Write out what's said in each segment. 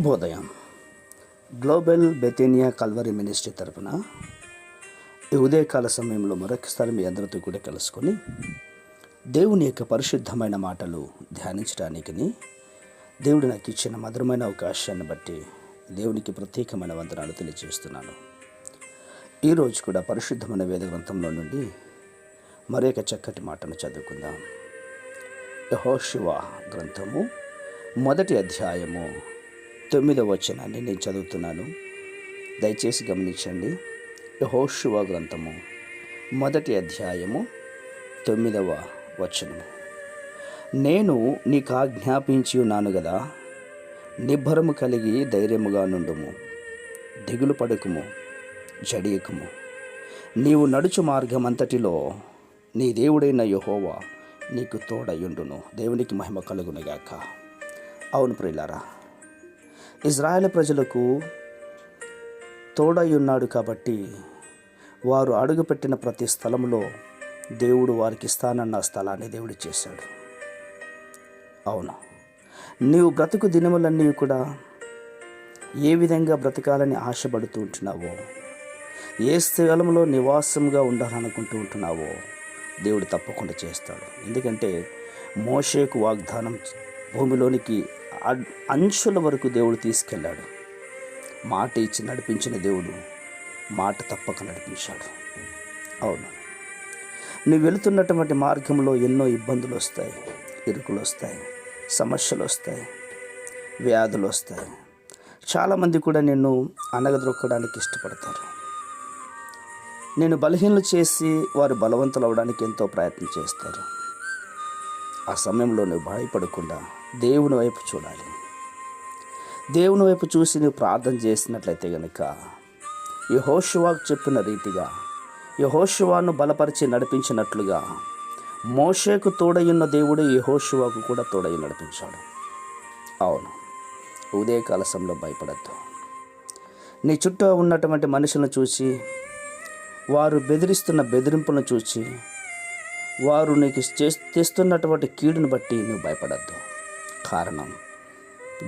శుభోదయం. Global బెతేనియా Calvary ministry తరపున ఈ ఉదయకాల సమయంలో మరొకసారి మీ అందరితో కూడా కలుసుకొని దేవుని యొక్క పరిశుద్ధమైన మాటలు ధ్యానించడానికి దేవుడు నాకు ఇచ్చిన మధురమైన అవకాశాన్ని బట్టి దేవునికి ప్రత్యేకమైన వందనాలు తెలియజేస్తున్నాను. ఈరోజు కూడా పరిశుద్ధమైన వేద గ్రంథంలో నుండి మరొక చక్కటి మాటను చదువుకుందాం. యెహోషువ గ్రంథము 1వ అధ్యాయము 9వ వచనాన్ని నేను చదువుతున్నాను. దయచేసి గమనించండి. యెహోషువ గ్రంథము 1వ అధ్యాయము 9వ వచనము. నేను నీకు ఆజ్ఞాపించి ఉన్నాను కదా, నిబ్బరము కలిగి ధైర్యముగా నుండుము, దిగులు పడకుము, జడియకుము. నీవు నడుచు మార్గమంతటిలో నీ దేవుడైన యెహోవా నీకు తోడయుండును. దేవునికి మహిమ కలుగునుగాక. అవును ప్రియులారా, ఇజ్రాయేల్ ప్రజలకు తోడై ఉన్నాడు కాబట్టి వారు అడుగుపెట్టిన ప్రతి స్థలంలో దేవుడు వారికి ఇస్తానన్న స్థలాన్ని దేవుడు చేశాడు. అవును, నీవు బ్రతుకు దినములన్నీ కూడా ఏ విధంగా బ్రతకాలని ఆశపడుతూ ఉంటున్నావో, ఏ స్థలంలో నివాసంగా ఉండాలనుకుంటూ ఉంటున్నావో దేవుడు తప్పకుండా చేస్తాడు. ఎందుకంటే మోషేకు వాగ్దానం భూమిలోనికి అంచుల వరకు దేవుడు తీసుకెళ్ళాడు. మాట ఇచ్చి నడిపించిన దేవుడు మాట తప్పక నడిపించాడు. అవును, నువ్వు వెళుతున్నటువంటి మార్గంలో ఎన్నో ఇబ్బందులు వస్తాయి, ఇరుకులు వస్తాయి, సమస్యలు వస్తాయి, వ్యాధులు వస్తాయి. చాలామంది కూడా నిన్ను అనగదొక్కడానికి ఇష్టపడతారు. నేను బలహీనలు చేసి వారు బలవంతులు అవడానికి ఎంతో ప్రయత్నం చేస్తారు. ఆ సమయంలో నువ్వు భయపడకుండా దేవుని వైపు చూడాలి. దేవుని వైపు చూసి నువ్వు ప్రార్థన చేసినట్లయితే కనుక యెహోషువకు చెప్పిన రీతిగా, యెహోషువను బలపరిచి నడిపించినట్లుగా మోషేకు తోడయున్న దేవుడు యెహోషువకు కూడా తోడయి నడిపించాడు. అవును, ఉదయకాల సమయంలో భయపడద్దు. నీ చుట్టూ ఉన్నటువంటి మనుషులను చూసి, వారు బెదిరిస్తున్న బెదిరింపులను చూసి, వారు నీకు తెస్తున్నటువంటి కీడును బట్టి నువ్వు భయపడద్దు. కారణం,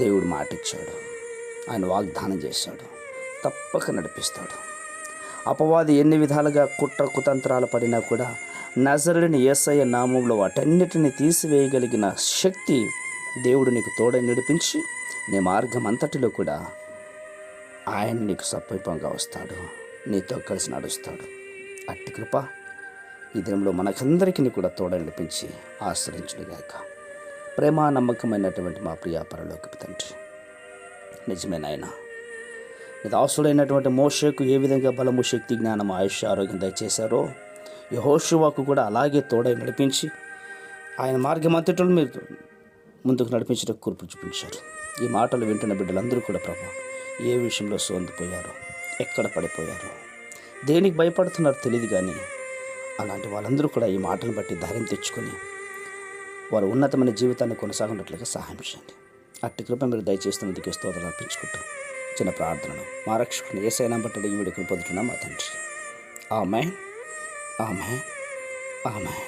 దేవుడు మాట ఇచ్చాడు, ఆయన వాగ్దానం చేశాడు, తప్పక నడిపిస్తాడు. అపవాది ఎన్ని విధాలుగా కుట్ర కుతంత్రాలు పడినా కూడా నజరుడైన యేసయ్య నామంలో వాటన్నిటిని తీసివేయగలిగిన శక్తి దేవుడు నీకు తోడై నడిపించి నీ మార్గం అంతటిలో కూడా ఆయన నీకు సమీపంగా వస్తాడు, నీతో కలిసి నడుస్తాడు. అట్టి కృప ఈ దినంలో మనకందరికీ కూడా తోడ నడిపించి ఆశ్రయించుగాక. ప్రేమ నమ్మకమైనటువంటి మా ప్రియ పరలోకపు తండ్రి, నిజమే నాయనా, నీ దాసుడైనటువంటి మోషేకు ఏ విధంగా బలము, శక్తి, జ్ఞానం, ఆయుష్, ఆరోగ్యం దయచేశారో యెహోషువకు కూడా అలాగే తోడై నడిపించి ఆయన మార్గం అంతటిలో మీరు ముందుకు నడిపించడానికి కృప చూపించారు. ఈ మాటలు వింటున్న బిడ్డలందరూ కూడా ప్రభా ఏ విషయంలో సోందిపోయారో, ఎక్కడ పడిపోయారో, దేనికి భయపడుతున్నారో తెలియదు, కానీ అలాంటి వాళ్ళందరూ కూడా ఈ మాటను బట్టి ధైర్యం తెచ్చుకొని వారు ఉన్నతమైన జీవితాన్ని కొనసాగినట్లుగా సహాయం చేయండి. అట్టి కృప మీరు దయచేస్తున్నందుకు స్తోత్రాలు అర్పించుకుంటూ చిన్న ప్రార్థనను మా రక్షకుని యేసయ్య బట్టి ఈ వీడియోని పొందుతున్నాం మా తండ్రి. ఆమేన్, ఆమేన్, ఆమేన్.